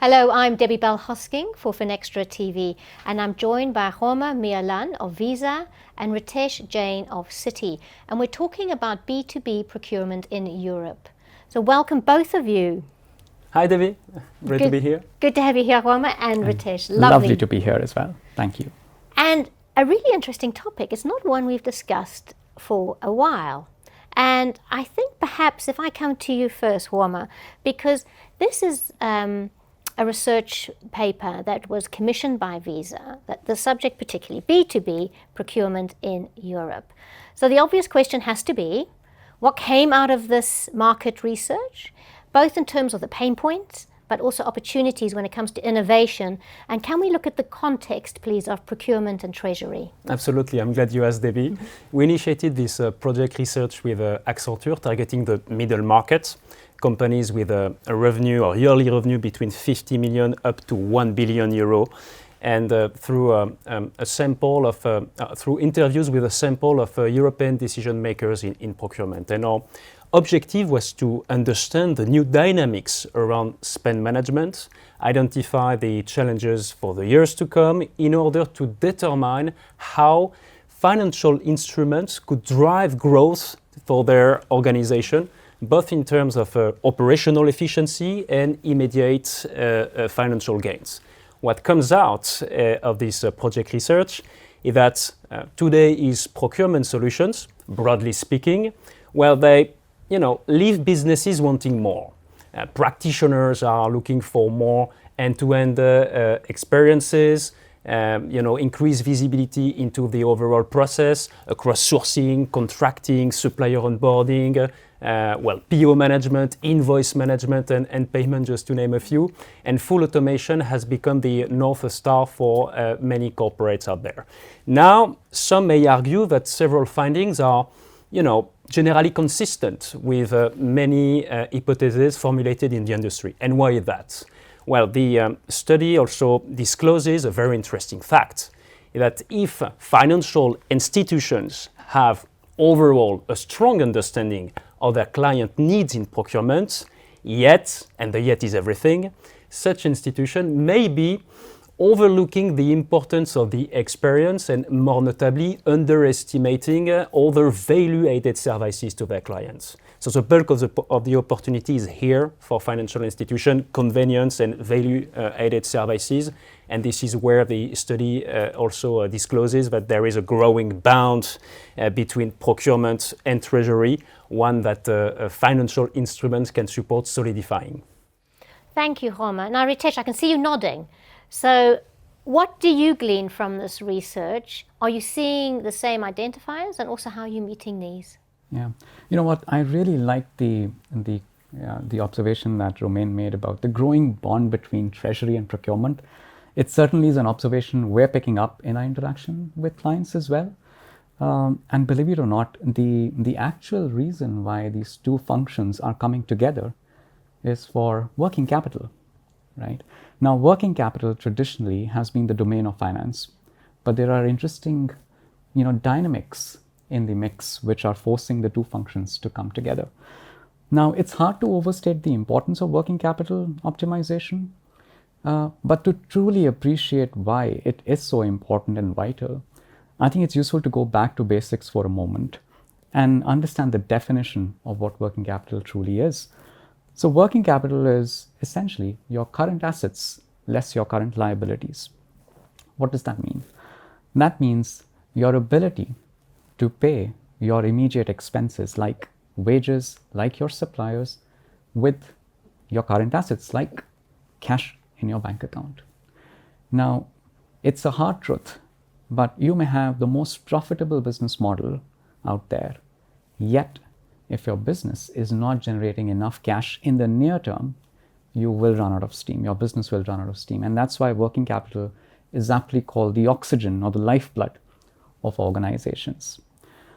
Hello, I'm Debbie Bell-Hosking for FinextraTV, and I'm joined by Romain Mialane of Visa and Ritesh Jain of Citi, and we're talking about B2B procurement in Europe. So welcome both of you. Hi Debbie, great to be here. Good to have you here, Romain, and Ritesh. Lovely to be here as well. Thank you. And a really interesting topic. It's not one we've discussed for a while. And I think perhaps if I come to you first, Romain, because this is a research paper that was commissioned by Visa, that the subject particularly B2B procurement in Europe. So the obvious question has to be, what came out of this market research, both in terms of the pain points, but also opportunities when it comes to innovation? And can we look at the context, please, of procurement and treasury? Absolutely, I'm glad you asked, Debbie. We initiated this project research with Accenture, targeting the middle market, companies with a revenue or yearly revenue between 50 million up to 1 billion euro. And through interviews with a sample of European decision makers in procurement. And our objective was to understand the new dynamics around spend management, identify the challenges for the years to come in order to determine how financial instruments could drive growth for their organization, both in terms of operational efficiency and immediate financial gains. What comes out of this project research is that today is procurement solutions, broadly speaking, where they leave businesses wanting more. Practitioners are looking for more end-to-end experiences, increased visibility into the overall process across sourcing, contracting, supplier onboarding, PO management, invoice management, and payment, just to name a few. And full automation has become the North Star for many corporates out there. Now, some may argue that several findings are, generally consistent with many hypotheses formulated in the industry. And why is that? Well, the study also discloses a very interesting fact, that if financial institutions have overall a strong understanding of their client needs in procurement, yet, and the yet is everything, such institution may be overlooking the importance of the experience and, more notably, underestimating other value-added services to their clients. So the bulk of the opportunity is here for financial institution, convenience and value-added services. And this is where the study also discloses that there is a growing bound between procurement and treasury, one that financial instruments can support solidifying. Thank you, Romain. Now, Ritesh, I can see you nodding. So what do you glean from this research? Are you seeing the same identifiers, and also how are you meeting these? Yeah, you know what, I really like the observation that Romain made about the growing bond between treasury and procurement. It certainly is an observation we're picking up in our interaction with clients as well. And believe it or not, the actual reason why these two functions are coming together is for working capital, right? Now, working capital traditionally has been the domain of finance, but there are interesting, dynamics in the mix which are forcing the two functions to come together. Now, it's hard to overstate the importance of working capital optimization, but to truly appreciate why it is so important and vital, I think it's useful to go back to basics for a moment and understand the definition of what working capital truly is. So working capital is essentially your current assets less your current liabilities. What does that mean? That means your ability to pay your immediate expenses like wages, like your suppliers, with your current assets like cash in your bank account. Now, it's a hard truth, but you may have the most profitable business model out there, yet if your business is not generating enough cash in the near term, you will run out of steam. Your business will run out of steam. And that's why working capital is aptly called the oxygen or the lifeblood of organizations.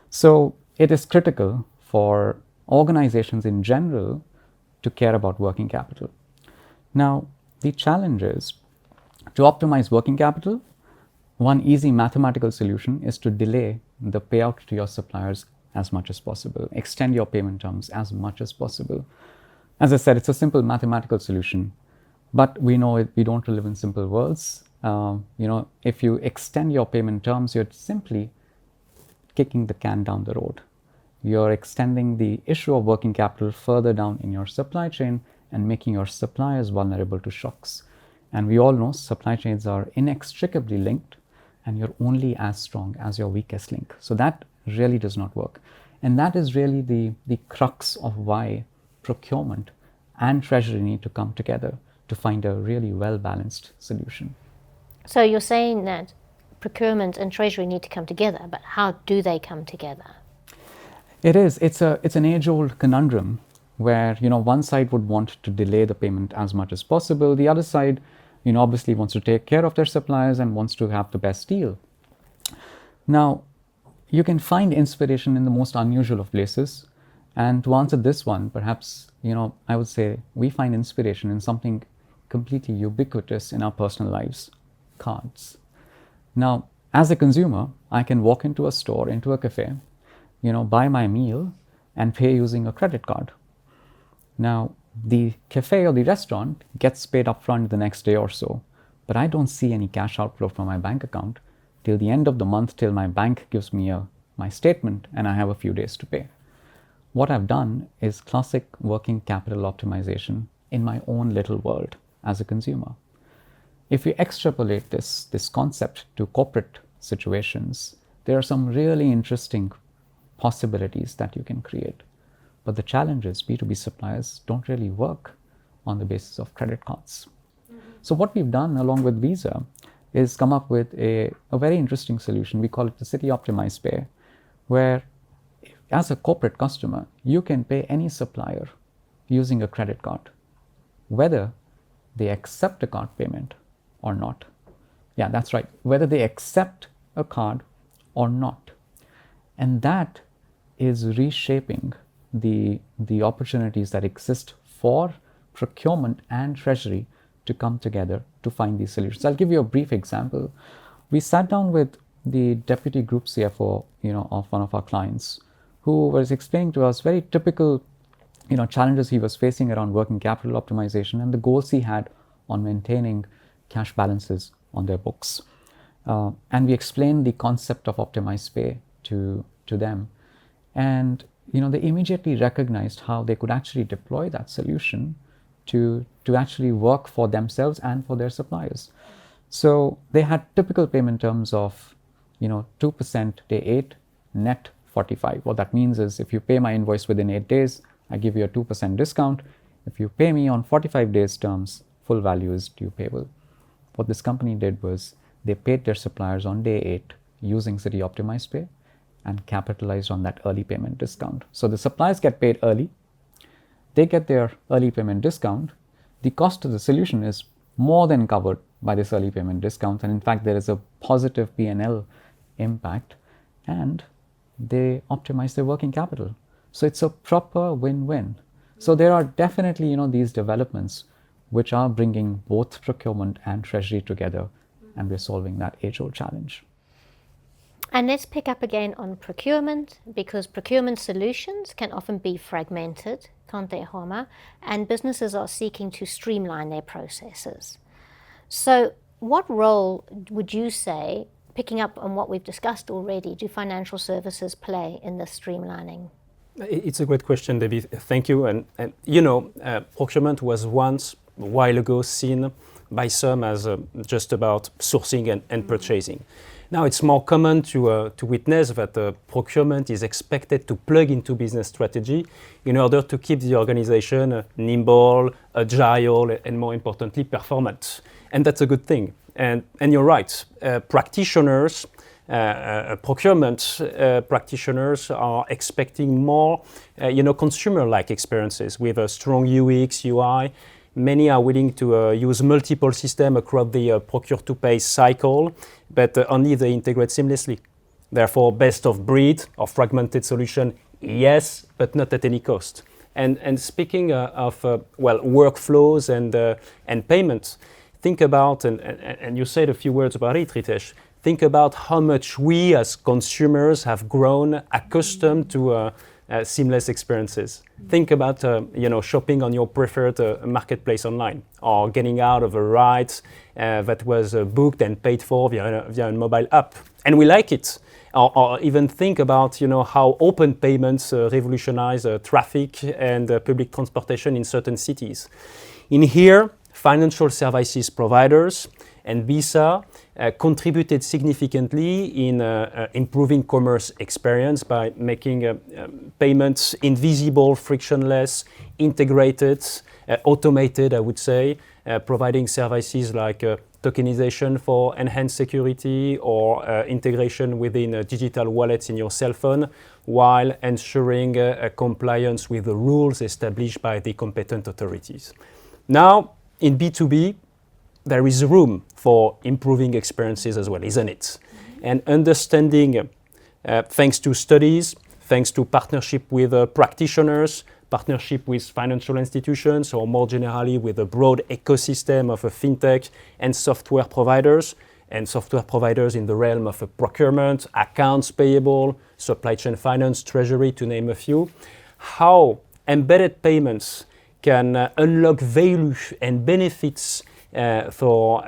So it is critical for organizations in general to care about working capital. Now, the challenge is to optimize working capital. One easy mathematical solution is to delay the payout to your suppliers as much as possible, extend your payment terms as much as possible. As I said, it's a simple mathematical solution, But we know we don't live in simple worlds. If you extend your payment terms, you're simply kicking the can down the road. You're extending the issue of working capital further down in your supply chain and making your suppliers vulnerable to shocks. And we all know supply chains are inextricably linked, and you're only as strong as your weakest link. So that really does not work. And that is really the crux of why procurement and treasury need to come together to find a really well-balanced solution. So you're saying that procurement and treasury need to come together, but how do they come together? It is. It's an age-old conundrum where one side would want to delay the payment as much as possible. The other side, obviously wants to take care of their suppliers and wants to have the best deal. Now, you can find inspiration in the most unusual of places. And to answer this one, perhaps, I would say we find inspiration in something completely ubiquitous in our personal lives: cards. Now, as a consumer, I can walk into a store, into a cafe, buy my meal and pay using a credit card. Now, the cafe or the restaurant gets paid upfront the next day or so, but I don't see any cash outflow from my bank account till the end of the month, till my bank gives me my statement and I have a few days to pay. What I've done is classic working capital optimization in my own little world as a consumer. If you extrapolate this concept to corporate situations, there are some really interesting possibilities that you can create. But the challenge is B2B suppliers don't really work on the basis of credit cards. So what we've done along with Visa is come up with a very interesting solution. We call it the Citi Optimized Pay, where as a corporate customer, you can pay any supplier using a credit card, whether they accept a card payment or not. Yeah, that's right. Whether they accept a card or not. And that is reshaping the opportunities that exist for procurement and treasury to come together to find these solutions. I'll give you a brief example. We sat down with the deputy group CFO, of one of our clients, who was explaining to us very typical, challenges he was facing around working capital optimization and the goals he had on maintaining cash balances on their books. And we explained the concept of optimized pay to them. And they immediately recognized how they could actually deploy that solution to actually work for themselves and for their suppliers. So they had typical payment terms of 2% day 8, net 45. What that means is if you pay my invoice within 8 days, I give you a 2% discount. If you pay me on 45 days terms, full value is due payable. What this company did was they paid their suppliers on day 8 using Citi Optimized Pay and capitalized on that early payment discount. So the suppliers get paid early, they get their early payment discount. The cost of the solution is more than covered by this early payment discount, and in fact there is a positive P&L impact, and they optimize their working capital. So it's a proper win-win. So there are definitely these developments which are bringing both procurement and treasury together, and we're solving that age-old challenge. And let's pick up again on procurement, because procurement solutions can often be fragmented, can't they, Romain? And businesses are seeking to streamline their processes. So what role would you say, picking up on what we've discussed already, do financial services play in this streamlining? It's a great question, David. Thank you. And procurement was once, a while ago, seen by some as just about sourcing and purchasing. Now it's more common to witness that procurement is expected to plug into business strategy in order to keep the organization nimble, agile, and more importantly, performant. And that's a good thing. And you're right, practitioners, procurement practitioners are expecting more, consumer-like experiences with a strong UX, UI. Many are willing to use multiple systems across the Procure-to-Pay cycle, but only they integrate seamlessly. Therefore, best of breed or fragmented solution, yes, but not at any cost. And speaking of workflows and payments, think about, and you said a few words about it, Ritesh, think about how much we as consumers have grown accustomed to seamless experiences. Think about shopping on your preferred marketplace online, or getting out of a ride that was booked and paid for via a mobile app, and we like it. Or even think about how open payments revolutionize traffic and public transportation in certain cities. In here, financial services providers and Visa contributed significantly in improving commerce experience by making payments invisible, frictionless, integrated, automated, I would say, providing services like tokenization for enhanced security or integration within digital wallets in your cell phone, while ensuring compliance with the rules established by the competent authorities. Now, in B2B, there is room for improving experiences as well, isn't it? And understanding, thanks to studies, thanks to partnership with practitioners, partnership with financial institutions, or more generally with a broad ecosystem of fintech and software providers in the realm of procurement, accounts payable, supply chain finance, treasury, to name a few, how embedded payments can unlock value and benefits for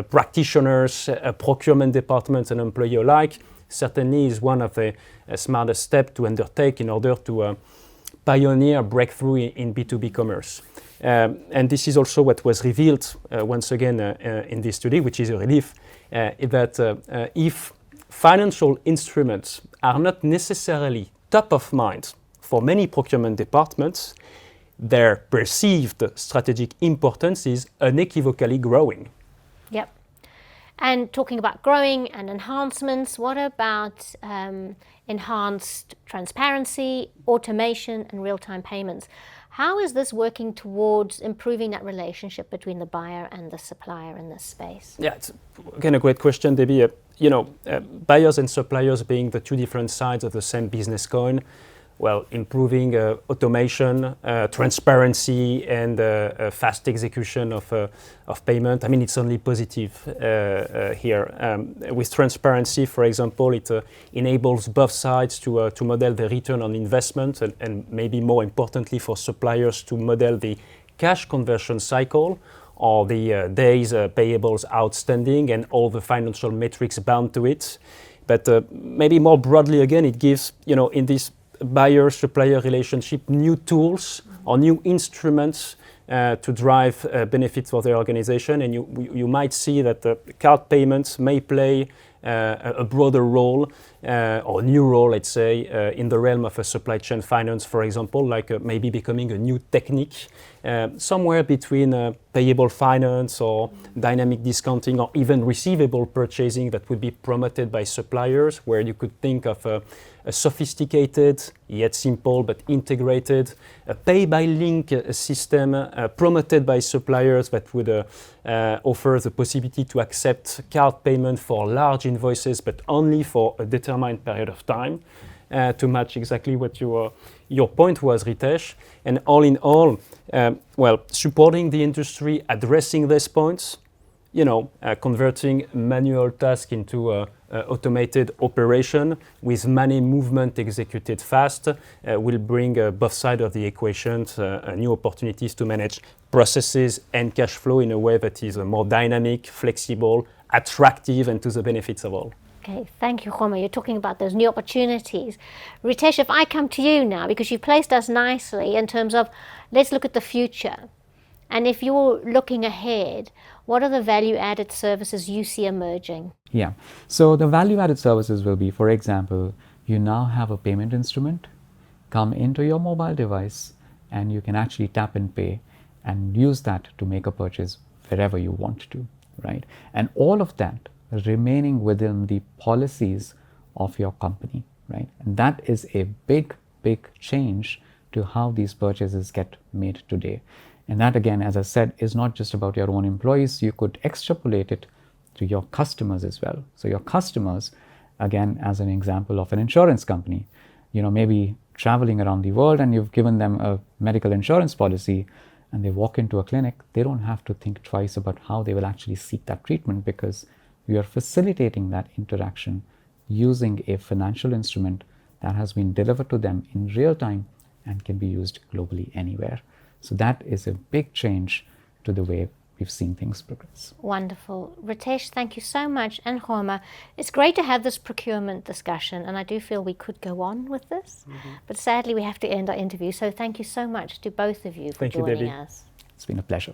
practitioners, procurement departments, and employee alike, certainly is one of the smartest steps to undertake in order to pioneer breakthrough in B2B commerce. And this is also what was revealed once again in this study, which is a relief, that if financial instruments are not necessarily top of mind for many procurement departments, their perceived strategic importance is unequivocally growing. Yep. And talking about growing and enhancements, what about enhanced transparency, automation, and real-time payments? How is this working towards improving that relationship between the buyer and the supplier in this space? Yeah, it's again a great question, Debbie. Buyers and suppliers being the two different sides of the same business coin. Well, improving automation, transparency, and fast execution of payment. I mean, it's only positive here. With transparency, for example, it enables both sides to model the return on investment, and maybe more importantly for suppliers to model the cash conversion cycle, or the days payables outstanding, and all the financial metrics bound to it. But maybe more broadly again, it gives, in this buyer-supplier relationship, new tools or new instruments to drive benefits for the organization. And you might see that card payments may play a broader role, or a new role, let's say, in the realm of a supply chain finance, for example, like maybe becoming a new technique, somewhere between payable finance or dynamic discounting, or even receivable purchasing that would be promoted by suppliers, where you could think of a sophisticated yet simple but integrated pay-by-link system promoted by suppliers that would offer the possibility to accept card payment for large invoices, but only for a determined period of time, to match exactly what your point was, Ritesh. And all in all, supporting the industry, addressing these points, converting manual tasks into automated operation with money movement executed fast will bring both sides of the equation new opportunities to manage processes and cash flow in a way that is more dynamic, flexible, attractive, and to the benefits of all. Okay, thank you, Romain. You're talking about those new opportunities. Ritesh, if I come to you now, because you've placed us nicely in terms of, let's look at the future. And if you're looking ahead, what are the value-added services you see emerging? Yeah, so the value-added services will be, for example, you now have a payment instrument come into your mobile device, and you can actually tap and pay and use that to make a purchase wherever you want to, right? And all of that remaining within the policies of your company, right? And that is a big, big change to how these purchases get made today. And that, again, as I said, is not just about your own employees. You could extrapolate it to your customers as well. So your customers, again, as an example of an insurance company, maybe traveling around the world, and you've given them a medical insurance policy, and they walk into a clinic, they don't have to think twice about how they will actually seek that treatment, because we are facilitating that interaction using a financial instrument that has been delivered to them in real time and can be used globally anywhere. So that is a big change to the way we've seen things progress. Wonderful. Ritesh, thank you so much. And Romain, it's great to have this procurement discussion, and I do feel we could go on with this, but sadly we have to end our interview. So thank you so much to both of you for joining us. It's been a pleasure.